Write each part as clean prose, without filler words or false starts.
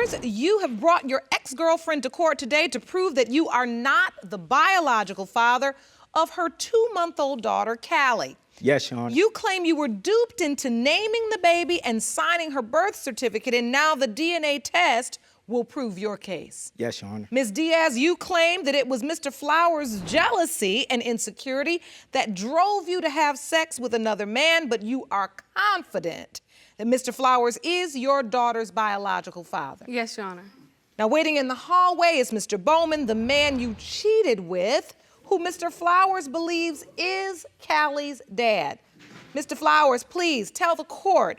Flowers, you have brought your ex-girlfriend to court today to prove that you are not the biological father of her 2-month-old daughter, Callie. Yes, Your Honor. You claim you were duped into naming the baby and signing her birth certificate, and now the DNA test will prove your case. Yes, Your Honor. Ms. Diaz, you claim that it was Mr. Flowers' jealousy and insecurity that drove you to have sex with another man, but you are confident that Mr. Flowers is your daughter's biological father. Yes, Your Honor. Now, waiting in the hallway is Mr. Bowman, the man you cheated with, who Mr. Flowers believes is Callie's dad. Mr. Flowers, please tell the court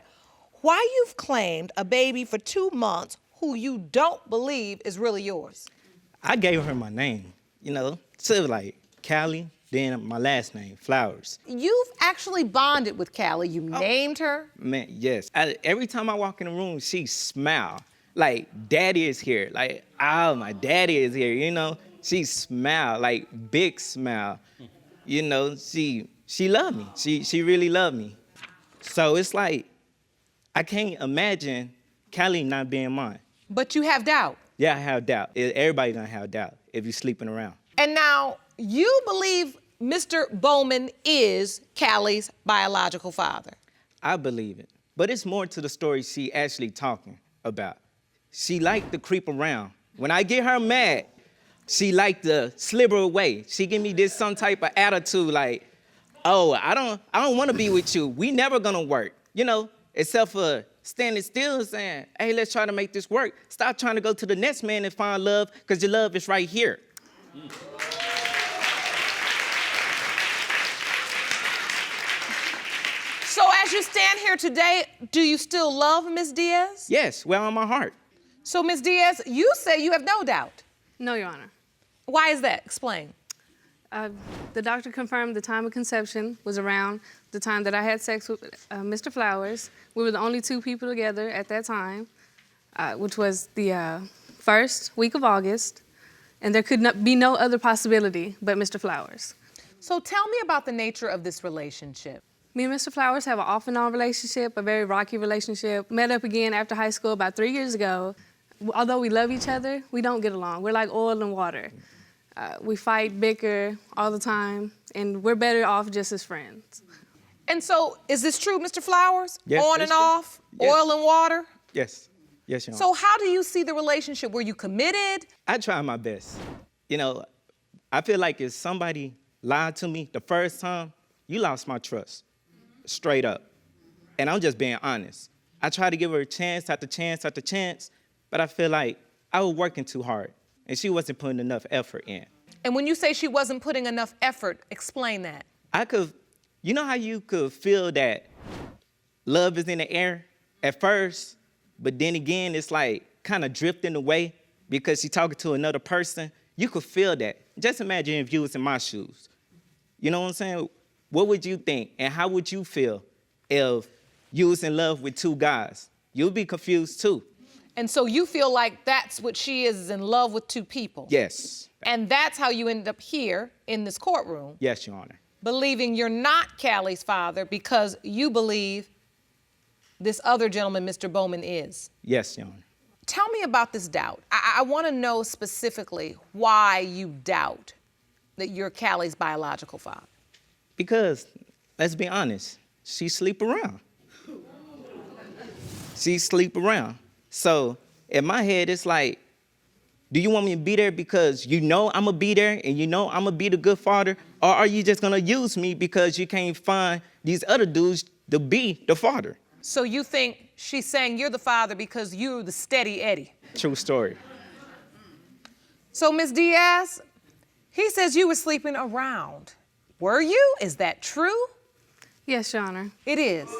why you've claimed a baby for 2 months who you don't believe is really yours. I gave her my name, so like Callie, then my last name, Flowers. You've actually bonded with Callie. You named her. Man, yes. Every time I walk in the room, she smile. Like, daddy is here. Like, oh, my daddy is here, She smile, like, big smile. She loved me. She really loved me. So it's like, I can't imagine Callie not being mine. But you have doubt. Yeah, I have doubt. Everybody gonna have doubt if you're sleeping around. And now, you believe Mr. Bowman is Callie's biological father. I believe it. But it's more to the story she actually talking about. She like to creep around. When I get her mad, she like to slither away. She give me this some type of attitude like, oh, I don't want to be with you. We never gonna work, except for standing still and saying, hey, let's try to make this work. Stop trying to go to the next man and find love, because your love is right here. So as you stand here today, do you still love Ms. Diaz? Yes, well on my heart. So Ms. Diaz, you say you have no doubt. No, Your Honor. Why is that? Explain. The doctor confirmed the time of conception was around the time that I had sex with Mr. Flowers. We were the only 2 people together at that time, which was the first week of August, and there could be no other possibility but Mr. Flowers. So tell me about the nature of this relationship. Me and Mr. Flowers have an off and on relationship, a very rocky relationship. Met up again after high school about 3 years ago. Although we love each other, we don't get along. We're like oil and water. We fight, bicker all the time, and we're better off just as friends. And so, is this true, Mr. Flowers? Yes, on and true. off, Yes. oil and water? Yes, yes, Your Honor. So how do you see the relationship? Were you committed? I try my best. I feel like if somebody lied to me the first time, you lost my trust, straight up. And I'm just being honest. I try to give her a chance after chance after chance, but I feel like I was working too hard, and she wasn't putting enough effort in. And when you say she wasn't putting enough effort, explain that. You know how you could feel that love is in the air at first, but then again, it's like kind of drifting away because she's talking to another person? You could feel that. Just imagine if you was in my shoes. You know what I'm saying? What would you think, and how would you feel if you was in love with 2 guys? You'd be confused too. And so you feel like that's what she is in love with 2 people? Yes. And that's how you end up here in this courtroom? Yes, Your Honor. Believing you're not Callie's father because you believe this other gentleman, Mr. Bowman, is? Yes, Your Honor. Tell me about this doubt. I want to know specifically why you doubt that you're Callie's biological father. Because, let's be honest, she sleep around. She sleep around. So, in my head, it's like, do you want me to be there because you know I'm going to be there and you know I'm going to be the good father? Or are you just going to use me because you can't find these other dudes to be the father? So you think she's saying you're the father because you're the steady Eddie? True story. So, Ms. Diaz, he says you were sleeping around. Were you? Is that true? Yes, Your Honor. It is.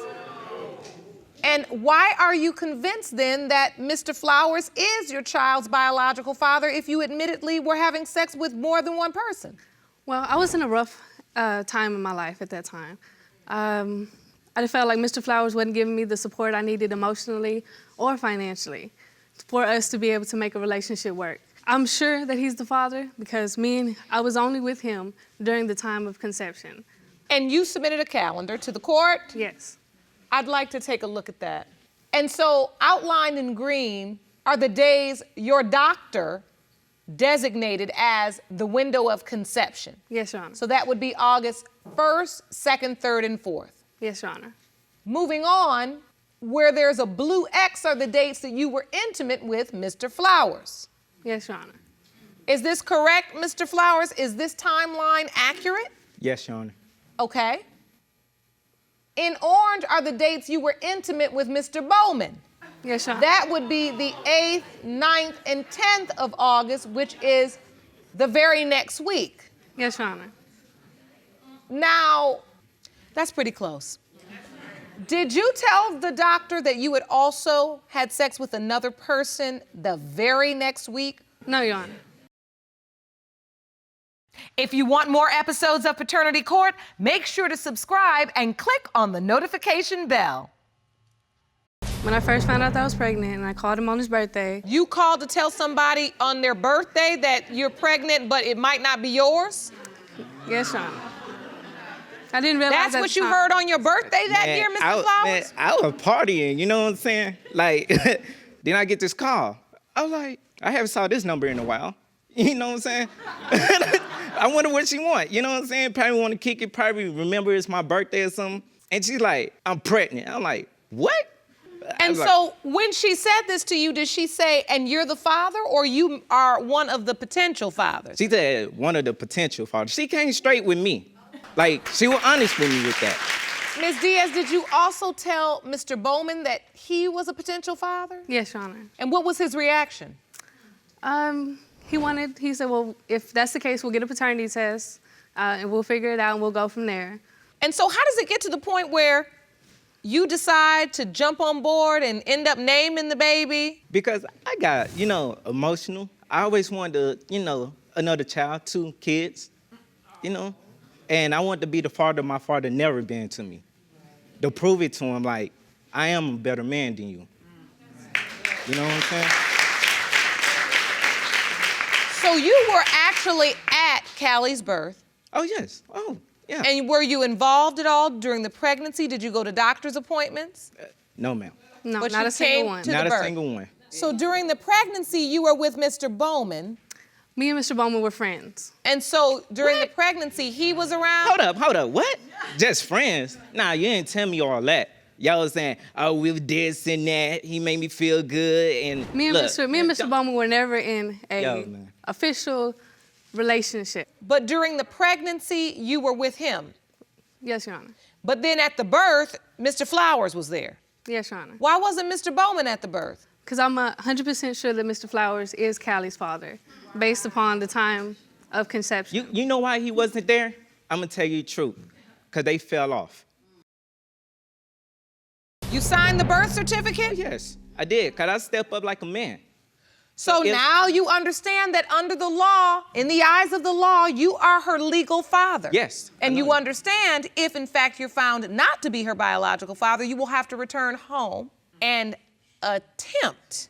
And why are you convinced then that Mr. Flowers is your child's biological father if you admittedly were having sex with more than one person? Well, I was in a rough time in my life at that time. I just felt like Mr. Flowers wasn't giving me the support I needed emotionally or financially for us to be able to make a relationship work. I'm sure that he's the father because I was only with him during the time of conception. And you submitted a calendar to the court? Yes. I'd like to take a look at that. And so outlined in green are the days your doctor designated as the window of conception. Yes, Your Honor. So that would be August 1st, 2nd, 3rd, and 4th. Yes, Your Honor. Moving on, where there's a blue X are the dates that you were intimate with Mr. Flowers. Yes, Your Honor. Is this correct, Mr. Flowers? Is this timeline accurate? Yes, Your Honor. Okay. In orange are the dates you were intimate with Mr. Bowman. Yes, Your Honor. That would be the 8th, 9th, and 10th of August, which is the very next week. Yes, Your Honor. Now, that's pretty close. Did you tell the doctor that you had also had sex with another person the very next week? No, Your Honor. If you want more episodes of Paternity Court, make sure to subscribe and click on the notification bell. When I first found out that I was pregnant and I called him on his birthday, You called to tell somebody on their birthday that you're pregnant, but it might not be yours? yes, Your Honor. I didn't realize That's at what the you time. heard on your birthday that year, Mr. Flowers? I was partying, you know what I'm saying? Like, then I get this call. I was like, I haven't saw this number in a while. You know what I'm saying? I wonder what she want. You know what I'm saying? Probably want to kick it, probably remember it's my birthday or something. And she's like, I'm pregnant. I'm like, what? I And was like, so when she said this to you, did she say, and you're the father, or you are one of the potential fathers? she said one of the potential fathers. She came straight with me. Like, she was honest with me with that. Ms. Diaz, did you also tell Mr. Bowman that he was a potential father? Yes, Your Honor. And what was his reaction? He said, well, if that's the case, we'll get a paternity test and we'll figure it out and we'll go from there. And so how does it get to the point where you decide to jump on board and end up naming the baby? Because I got, emotional. I always wanted to, another child, 2 kids, And I wanted to be the father my father never been to me. To prove it to him, like, I am a better man than you. You know what I'm saying? So you were actually at Callie's birth. Oh, yes. Oh, yeah. And were you involved at all during the pregnancy? Did you go to doctor's appointments? No, ma'am. No, But not you a single came one. to- Not the a birth. single one. So during the pregnancy, you were with Mr. Bowman. Me and Mr. Bowman were friends. And so during the pregnancy, he was around? Hold up. What? Just friends? Nah, you didn't tell me all that. Y'all was saying, oh, we were this and that. He made me feel good. And Me and look, Mr. Bowman were never in a Yo, man. official relationship. But during the pregnancy, you were with him. Yes, Your Honor. But then at the birth, Mr. Flowers was there. Yes, Your Honor. Why wasn't Mr. Bowman at the birth? Because I'm 100% sure that Mr. Flowers is Callie's father, based upon the time of conception. You know why he wasn't there? I'm going to tell you the truth. Because they fell off. You signed the birth certificate? Yes, I did. Because I stepped up like a man. So if- now you understand that under the law, in the eyes of the law, you are her legal father. Yes, I And know you that. understand if, in fact, you're found not to be her biological father, you will have to return home and attempt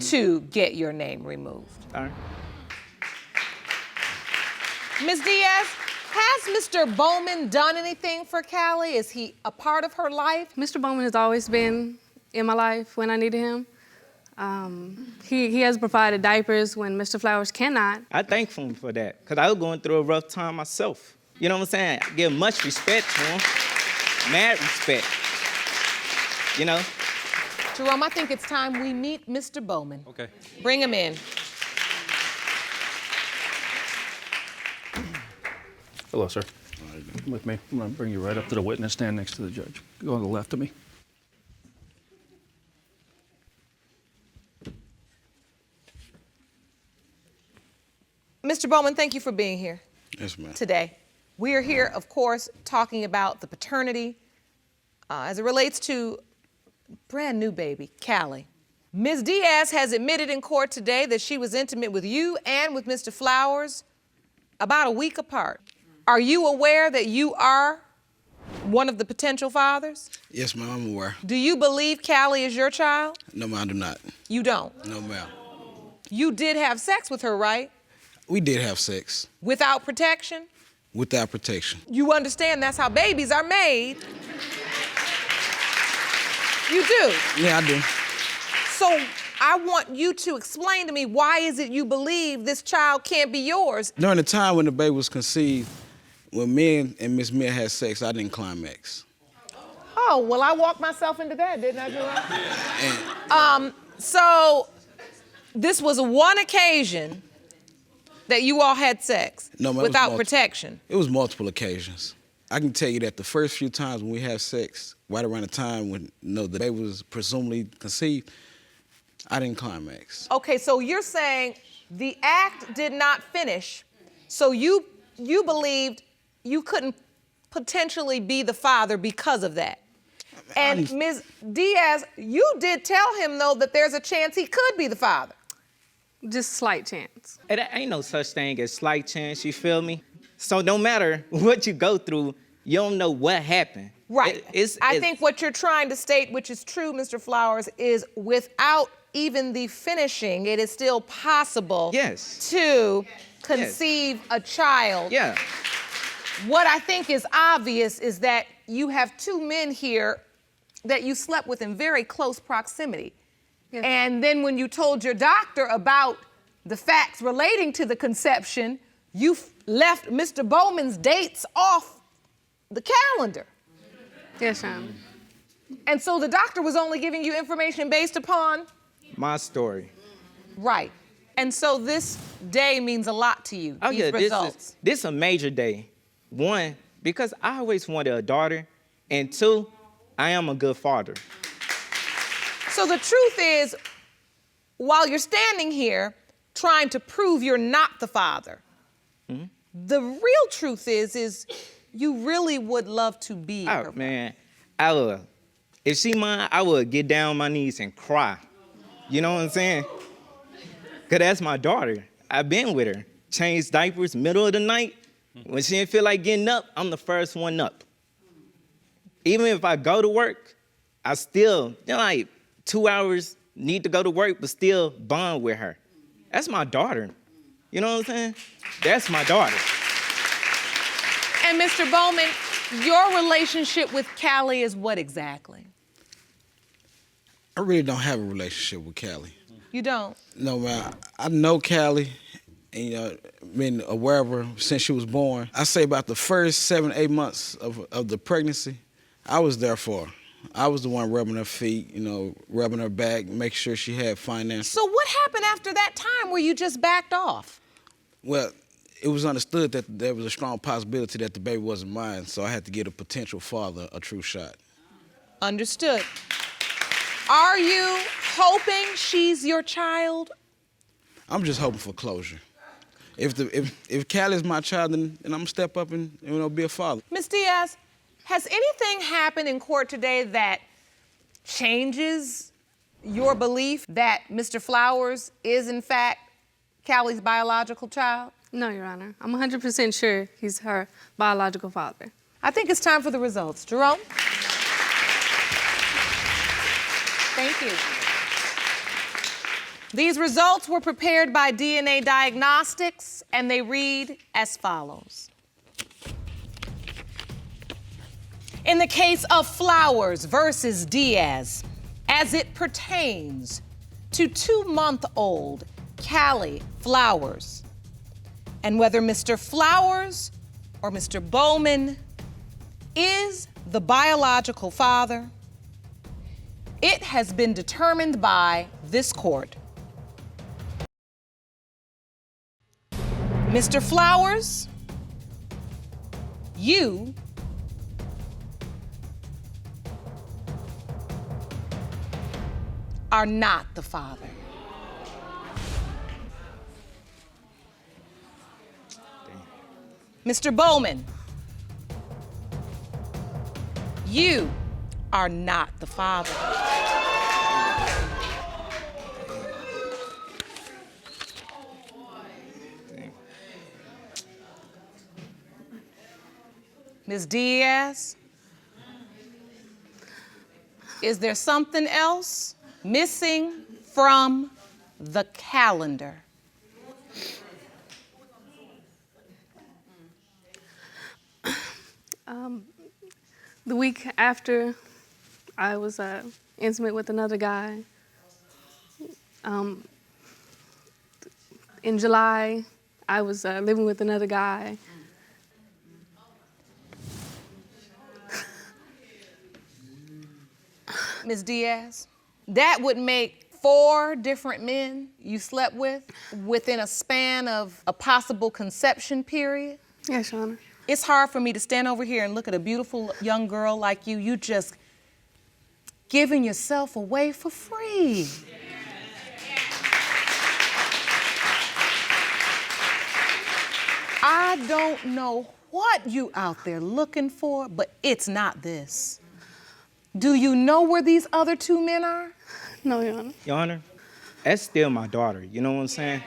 to get your name removed. All right. Ms. Diaz, has Mr. Bowman done anything for Callie? Is he a part of her life? Mr. Bowman has always been in my life when I needed him. He has provided diapers when Mr. Flowers cannot. I thank him for that. Because I was going through a rough time myself. You know what I'm saying? I give much respect to him. Mad respect. You know? Jerome, I think it's time we meet Mr. Bowman. Okay. Bring him in. Hello, sir. Come with me. I'm going to bring you right up to the witness stand next to the judge. Go on the left of me. Mr. Bowman, thank you for being here Yes, ma'am. today. We are here, of course, talking about the paternity as it relates to brand new baby, Callie. Ms. Diaz has admitted in court today that she was intimate with you and with Mr. Flowers about a week apart. Are you aware that you are one of the potential fathers? Yes, ma'am, I'm aware. Do you believe Callie is your child? No, ma'am, I do not. You don't. No, ma'am. You did have sex with her, right? We did have sex Without protection? without protection. You understand that's how babies are made. You do. Yeah, I do. So I want you to explain to me why is it you believe this child can't be yours? During the time when the baby was conceived, when me and Miss Mia had sex, I didn't climax. Oh, well, I walked myself into that, didn't I, Jerome? So this was one occasion that you all had sex No, man, without protection. It was multiple occasions. I can tell you that the first few times when we had sex, right around the time when the baby was presumably conceived, I didn't climax. Okay, so you're saying the act did not finish, so you believed you couldn't potentially be the father because of that. And Ms. Diaz, you did tell him, though, that there's a chance he could be the father. Just slight chance. And there ain't no such thing as slight chance, you feel me? So no matter what you go through, you don't know what happened. Right. I think what you're trying to state, which is true, Mr. Flowers, is without even the finishing, it is still possible to conceive a child. Yeah. What I think is obvious is that you have two men here that you slept with in very close proximity. Yes. And then when you told your doctor about the facts relating to the conception, you left Mr. Bowman's dates off the calendar. Yes, Your Honor. And so the doctor was only giving you information based upon? My story. Right. And so this day means a lot to you, these results. This is a major day. One, because I always wanted a daughter. And two, I am a good father. So the truth is, while you're standing here trying to prove you're not the father, the real truth is you really would love to be her. Oh, man, I would. If she mine, I would get down on my knees and cry. You know what I'm saying? Because that's my daughter. I've been with her. Changed diapers, middle of the night. When she didn't feel like getting up, I'm the first one up. Even if I go to work, I still, 2 hours, need to go to work, but still bond with her. That's my daughter. You know what I'm saying? That's my daughter. And Mr. Bowman, your relationship with Callie is what exactly? I really don't have a relationship with Callie. You don't? No, man. I know Callie, and been aware of her since she was born. I say about the first 7, 8 months of the pregnancy, I was there for her. I was the one rubbing her feet, rubbing her back, make sure she had finances. So what happened after that time where you just backed off? Well, it was understood that there was a strong possibility that the baby wasn't mine, so I had to give a potential father a true shot. Understood. Are you hoping she's your child? I'm just hoping for closure. If Callie's my child, then I'm gonna step up and be a father. Ms. Diaz, has anything happened in court today that changes your belief that Mr. Flowers is in fact Callie's biological child? No, Your Honor. I'm 100% sure he's her biological father. I think it's time for the results. Jerome? Thank you. These results were prepared by DNA Diagnostics, and they read as follows. In the case of Flowers versus Diaz, as it pertains to 2-month-old Callie Flowers, and whether Mr. Flowers or Mr. Bowman is the biological father, it has been determined by this court. Mr. Flowers, you are not the father. Mr. Bowman, you are not the father. Ms. Diaz, is there something else missing from the calendar? The week after I was intimate with another guy, In July, I was living with another guy. Ms. Diaz, that would make 4 different men you slept with within a span of a possible conception period. Yes, Your Honor. It's hard for me to stand over here and look at a beautiful young girl like you. You just giving yourself away for free. I don't know what you out there looking for, but it's not this. Do you know where these other 2 men are? No, Your Honor. Your Honor, that's still my daughter. You know what I'm saying?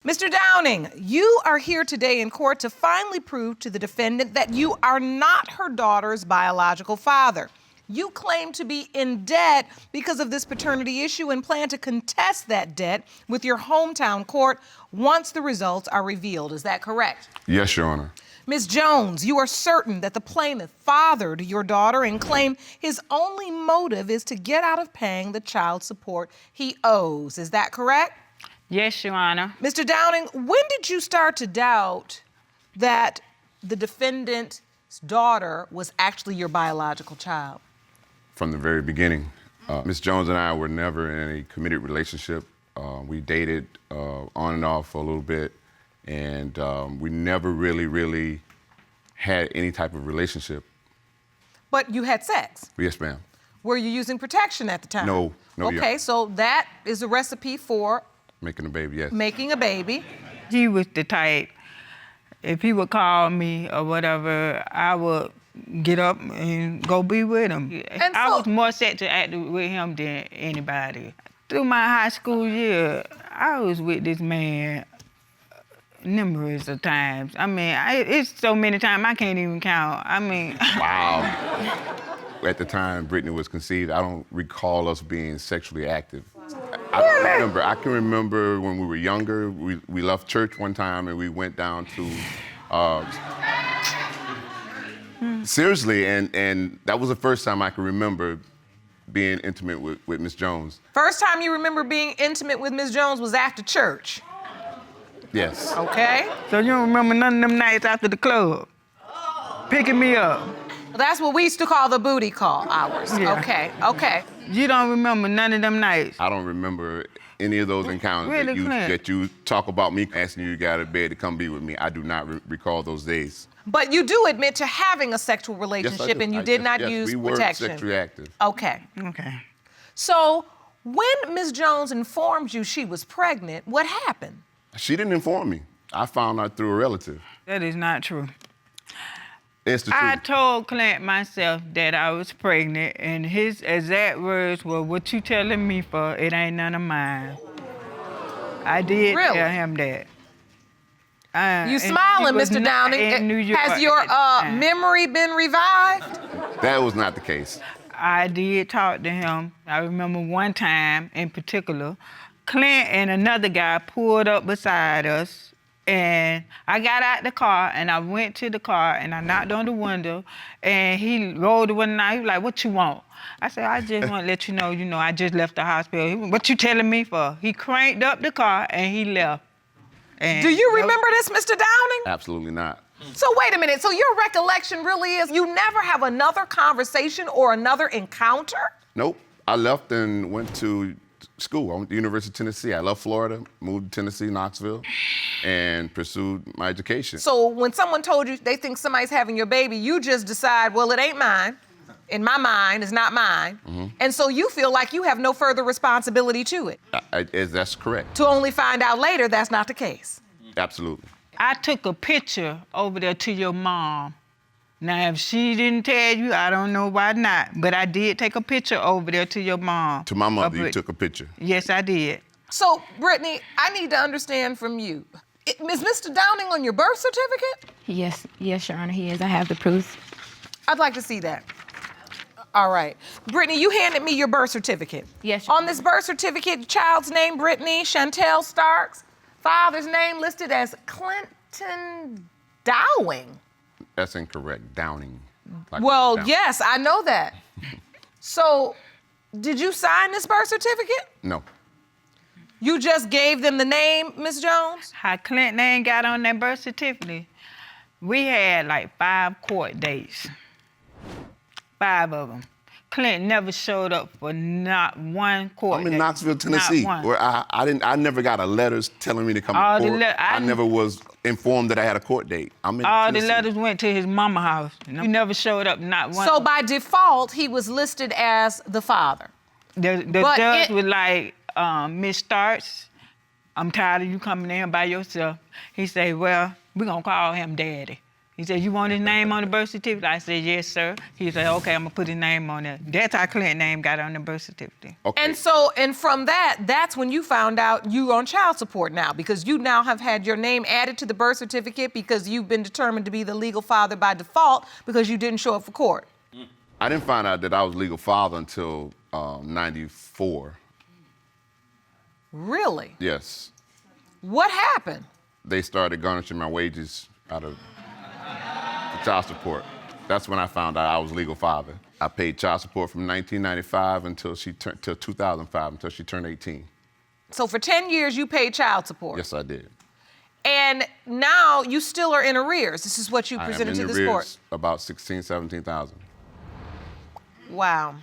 Mr. Downing, you are here today in court to finally prove to the defendant that you are not her daughter's biological father. You claim to be in debt because of this paternity issue and plan to contest that debt with your hometown court once the results are revealed. Is that correct? Yes, Your Honor. Ms. Jones, you are certain that the plaintiff fathered your daughter and claim his only motive is to get out of paying the child support he owes. Is that correct? Yes, Your Honor. Mr. Downing, when did you start to doubt that the defendant's daughter was actually your biological child? From the very beginning. Ms. Jones and I were never in a committed relationship. We dated on and off for a little bit, and we never really had any type of relationship. But you had sex? Yes, ma'am. Were you using protection at the time? No, Your Okay, Honor. so that is a recipe for Making a baby, yes. making a baby. He was the type, if he would call me or whatever, I would get up and go be with him. And I so- was more sexually active with him than anybody. Through my high school year, I was with this man numerous of times. I mean, it's so many times I can't even count. I mean... Wow. At the time Brittany was conceived, I don't recall us being sexually active. I can remember when we were younger, we left church one time and we went down to, seriously, and that was the first time I can remember being intimate with Miss Jones. First time you remember being intimate with Ms. Jones was after church. Yes. Okay. So you don't remember none of them nights after the club? Picking me up. That's what we used to call the booty call hours. Yeah. Okay. You don't remember none of them nights? I don't remember any of those encounters Really, Clint? that you talk about me asking you to get out of bed to come be with me. I do not recall those days. But you do admit to having a sexual Yes, I relationship do. and you did not yes, use we were protection. sexually active. Okay. Okay. So when Ms. Jones informed you she was pregnant, what happened? She didn't inform me. I found out through a relative. That is not true. It's the I truth. told Clint myself that I was pregnant, and his exact words were, "What you telling me for? It ain't none of mine." I did Really? tell him that. You and smiling, he was Mr. not Downing. in New York Has your at the time. memory been revived? That was not the case. I did talk to him. I remember one time in particular, Clint and another guy pulled up beside us, and I got out the car and I went to the car and I knocked on the window, and he rolled the window down. He was like, "What you want?" I said, "I just want to let you know, I just left the hospital." He went, "What you telling me for?" He cranked up the car and he left. And Do you remember this, Mr. Downing? Absolutely not. So wait a minute. So your recollection really is you never have another conversation or another encounter? Nope. I left and went to school. I went to the University of Tennessee. I left Florida, moved to Tennessee, Knoxville, and pursued my education. So when someone told you they think somebody's having your baby, you just decide, well, it ain't mine. In my mind, it's not mine. And so you feel like you have no further responsibility to it. That's correct. To only find out later that's not the case. Absolutely. I took a picture over there to your mom. Now, if she didn't tell you, I don't know why not. But I did take a picture over there to your mom. To my mother, Of you it. took a picture. Yes, I did. So, Brittany, I need to understand from you. Is Mr. Downing on your birth certificate? Yes, Your Honor, he is. I have the proof. I'd like to see that. All right. Brittany, you handed me your birth certificate. Yes, Your On this birth certificate, child's name, Brittany Chantel Starks. Father's name listed as Clinton Dowing. That's incorrect. Downing. Like Well, down. yes, I know that. So, did you sign this birth certificate? No. You just gave them the name, Miss Jones? How Clint name got on that birth certificate? We had like 5 court dates. 5 of them. Clint never showed up for not one court I'm in date. Knoxville, Not Tennessee, one. where I never got a letters telling me to come All to the court. I never was informed that I had a court date. I'm in All the Tennessee. letters went to his mama house. He never showed up, not one. So by default, he was listed as the father. The But judge it- was like, Miss Starks, I'm tired of you coming in by yourself. He said, well, we're gonna call him Daddy. He said, you want his name on the birth certificate? I said, yes, sir. He said, okay, I'm gonna put his name on there. That's how Clint's name got on the birth certificate. Okay. And from that's when you found out you on child support now, because you now have had your name added to the birth certificate because you've been determined to be the legal father by default because you didn't show up for court. I didn't find out that I was legal father until 94. Really? Yes. What happened? They started garnishing my wages out of the child support. That's when I found out I was legal father. I paid child support from 1995 until 2005, until she turned 18. So for 10 years, you paid child support. Yes, I did. And now you still are in arrears. This is what you presented I am to in this arrears court. about 16, 17,000 Wow.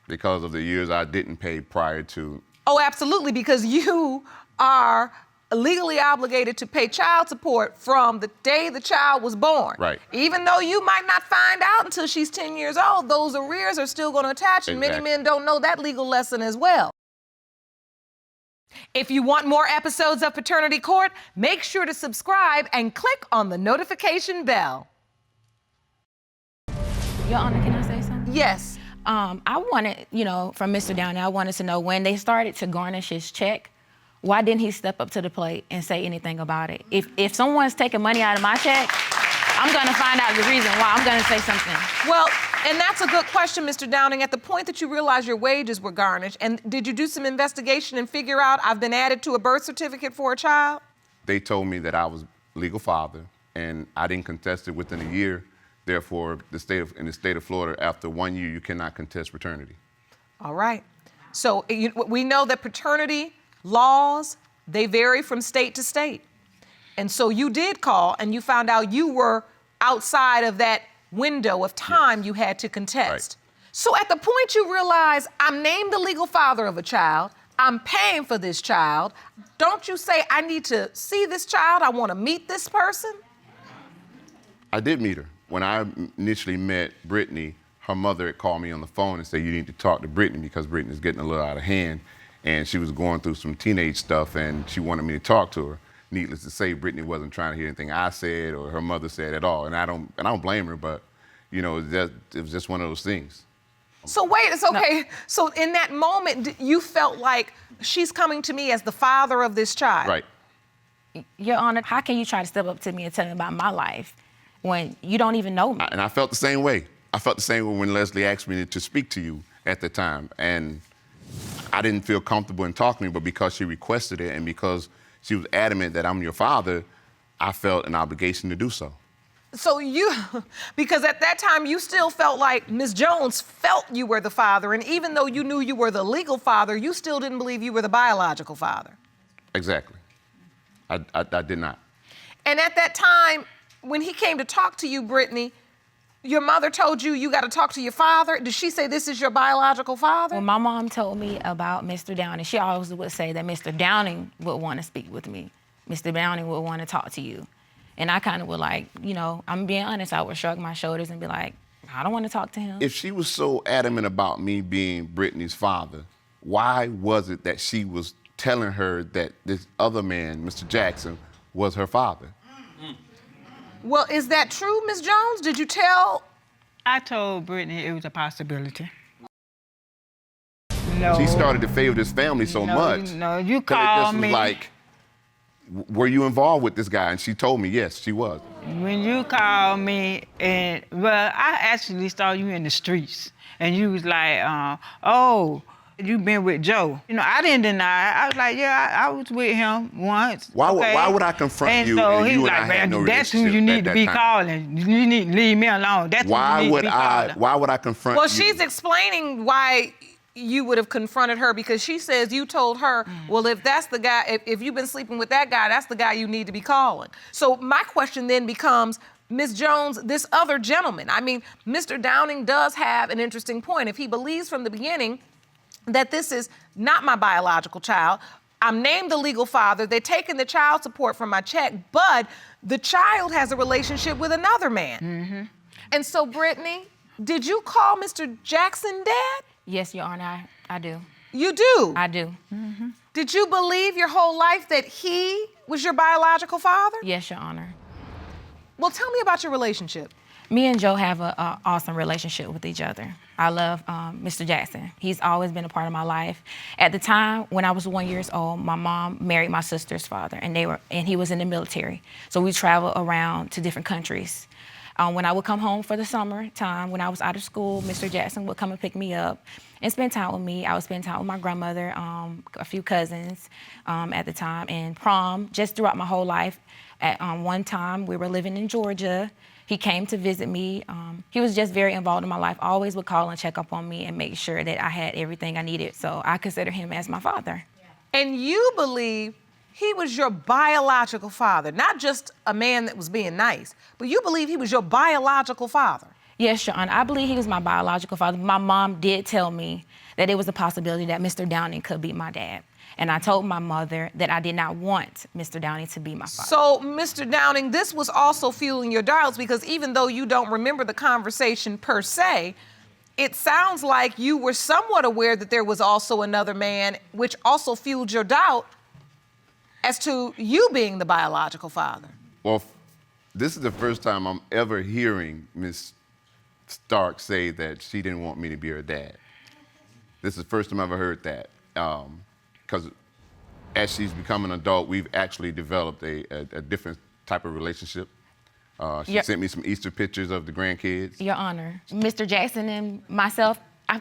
because of the years I didn't pay prior to. Oh, absolutely, because you are legally obligated to pay child support from the day the child was born. Right. Even though you might not find out until she's 10 years old, those arrears are still going to attach, and many Exactly. men don't know that legal lesson as well. If you want more episodes of Paternity Court, make sure to subscribe and click on the notification bell. Your Honor, can I say something? Yes. I wanted, from Mr. Downey, I wanted to know when they started to garnish his check, why didn't he step up to the plate and say anything about it? If someone's taking money out of my check, I'm gonna find out the reason why. I'm gonna say something. Well, and that's a good question, Mr. Downing. At the point that you realized your wages were garnished, and did you do some investigation and figure out I've been added to a birth certificate for a child? They told me that I was legal father, and I didn't contest it within a year. Therefore, in the state of Florida, after 1 year, you cannot contest paternity. All right. So we know that paternity laws, they vary from state to state. And so you did call and you found out you were outside of that window of time you had to contest. Right. So at the point you realize I'm named the legal father of a child, I'm paying for this child, don't you say, I need to see this child, I want to meet this person? I did meet her. When I initially met Brittany, her mother had called me on the phone and said, you need to talk to Brittany because Brittany's getting a little out of hand. And she was going through some teenage stuff and she wanted me to talk to her. Needless to say, Brittany wasn't trying to hear anything I said or her mother said at all. And I don't blame her, but it was just one of those things. So wait, it's okay. No. So in that moment, you felt like she's coming to me as the father of this child. Right. Your Honor, how can you try to step up to me and tell me about my life when you don't even know me? And I felt the same way. I felt the same way when Leslie asked me to speak to you at the time. And I didn't feel comfortable in talking to you, but because she requested it and because she was adamant that I'm your father, I felt an obligation to do so. So because at that time you still felt like Ms. Jones felt you were the father, and even though you knew you were the legal father, you still didn't believe you were the biological father. Exactly. I did not. And at that time, when he came to talk to you, Brittany, your mother told you you got to talk to your father. Did she say this is your biological father? When my mom told me about Mr. Downing, she always would say that Mr. Downing would want to speak with me. Mr. Downing would want to talk to you. And I kind of would I'm being honest, I would shrug my shoulders and be like, I don't want to talk to him. If she was so adamant about me being Brittany's father, why was it that she was telling her that this other man, Mr. Jackson, was her father? Well, is that true, Ms. Jones? Did you tell? I told Brittany it was a possibility. No. She started to favor this family so much. No, you That called it just me. was like, were you involved with this guy? And she told me, yes, she was. When you called me, I actually saw you in the streets, and you was like, oh, You been with Joe. You know, I didn't deny it. I was like, yeah, I was with him once. Why okay? would I confront and you so and he's you and like, I had no that's who you relationship need at to that be time? calling. You need to leave me alone. That's who you need to be calling. Why would I confront Well, you? she's explaining why you would have confronted her, because she says you told her, well, if that's the guy, if you've been sleeping with that guy, that's the guy you need to be calling. So my question then becomes, Ms. Jones, this other gentleman, I mean, Mr. Downing does have an interesting point. If he believes from the beginning that this is not my biological child, I'm named the legal father, they're taking the child support from my check, but the child has a relationship with another man. And so, Brittany, did you call Mr. Jackson dad? Yes, Your Honor, I do. You do? I do. Did you believe your whole life that he was your biological father? Yes, Your Honor. Well, tell me about your relationship. Me and Joe have an awesome relationship with each other. I love Mr. Jackson. He's always been a part of my life. At the time, when I was 1 year old, my mom married my sister's father, and he was in the military. So we traveled around to different countries. When I would come home for the summertime, when I was out of school, Mr. Jackson would come and pick me up and spend time with me. I would spend time with my grandmother, a few cousins at the time, and prom, just throughout my whole life. At one time, we were living in Georgia. He came to visit me. He was just very involved in my life, always would call and check up on me and make sure that I had everything I needed. So I consider him as my father. And you believe he was your biological father, not just a man that was being nice, but you believe he was your biological father. Yes, Your Honor, I believe he was my biological father. My mom did tell me that there was a possibility that Mr. Downing could be my dad. And I told my mother that I did not want Mr. Downing to be my father. So, Mr. Downing, this was also fueling your doubts, because even though you don't remember the conversation per se, it sounds like you were somewhat aware that there was also another man, which also fueled your doubt as to you being the biological father. Well, this is the first time I'm ever hearing Ms. Stark say that she didn't want me to be her dad. This is the first time I ever heard that. Because as she's become an adult, we've actually developed a different type of relationship. She sent me some Easter pictures of the grandkids. Your Honor, Mr. Jackson and myself,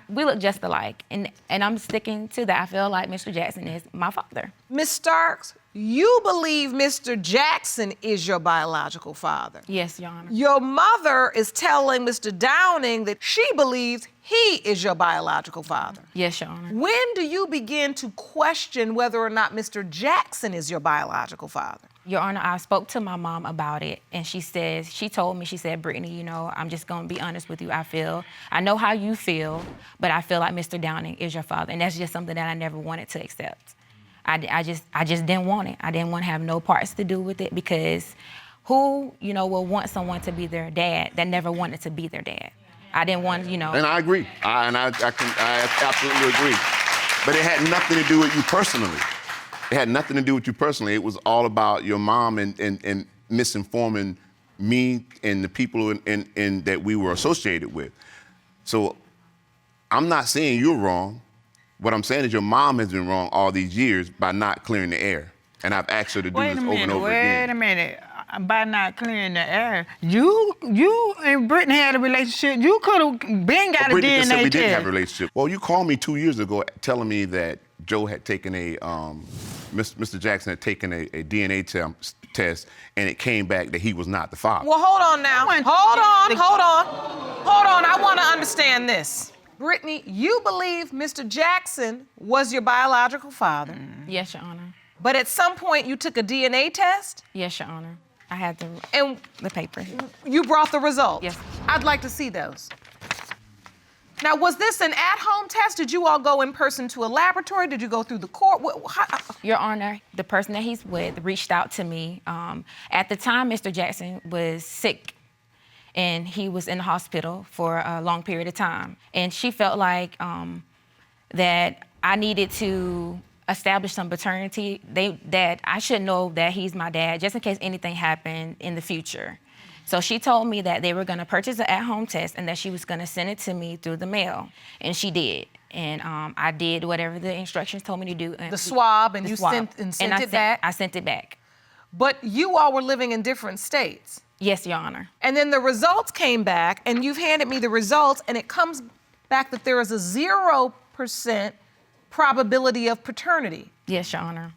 we look just alike. And I'm sticking to that. I feel like Mr. Jackson is my father. Ms. Starks, you believe Mr. Jackson is your biological father. Yes, Your Honor. Your mother is telling Mr. Downing that she believes he is your biological father. Yes, Your Honor. When do you begin to question whether or not Mr. Jackson is your biological father? Your Honor, I spoke to my mom about it, and she told me, Brittany, you know, I'm just gonna be honest with you. I know how you feel, but I feel like Mr. Downing is your father, and that's just something that I never wanted to accept. I just didn't want it. I didn't want to have no parts to do with it, because who, you know, will want someone to be their dad that never wanted to be their dad? I didn't want, you know. And I agree. I absolutely agree. But it had nothing to do with you personally. It had nothing to do with you personally. It was all about your mom and misinforming me and the people in that we were associated with. So I'm not saying you're wrong. What I'm saying is your mom has been wrong all these years by not clearing the air. And I've asked her to do this over and over again. Wait a minute. By not clearing the air, you and Brittany had a relationship. You could have been got a Brittany DNA just said we test. didn't have a relationship. Well, you called me 2 years ago telling me that Joe had taken Mr. Jackson had taken a DNA test, and it came back that he was not the father. Well, hold on now. Hold on. I want to understand this. Brittany, you believe Mr. Jackson was your biological father. Yes, Your Honor. But at some point you took a DNA test? Yes, Your Honor. I had the paper here. You brought the results? Yes. I'd like to see those. Now, was this an at-home test? Did you all go in person to a laboratory? Did you go through the court? Your Honor, the person that he's with reached out to me. At the time, Mr. Jackson was sick, and he was in the hospital for a long period of time. And she felt like that I needed to establish some paternity, that I should know that he's my dad, just in case anything happened in the future. So she told me that they were gonna purchase an at-home test and that she was gonna send it to me through the mail. And she did. And I did whatever the instructions told me to do. And the swab, and you swab. sent it back? I sent it back. But you all were living in different states. Yes, Your Honor. And then the results came back, and you've handed me the results, and it comes back that there is a 0% probability of paternity. Yes, Your Honor.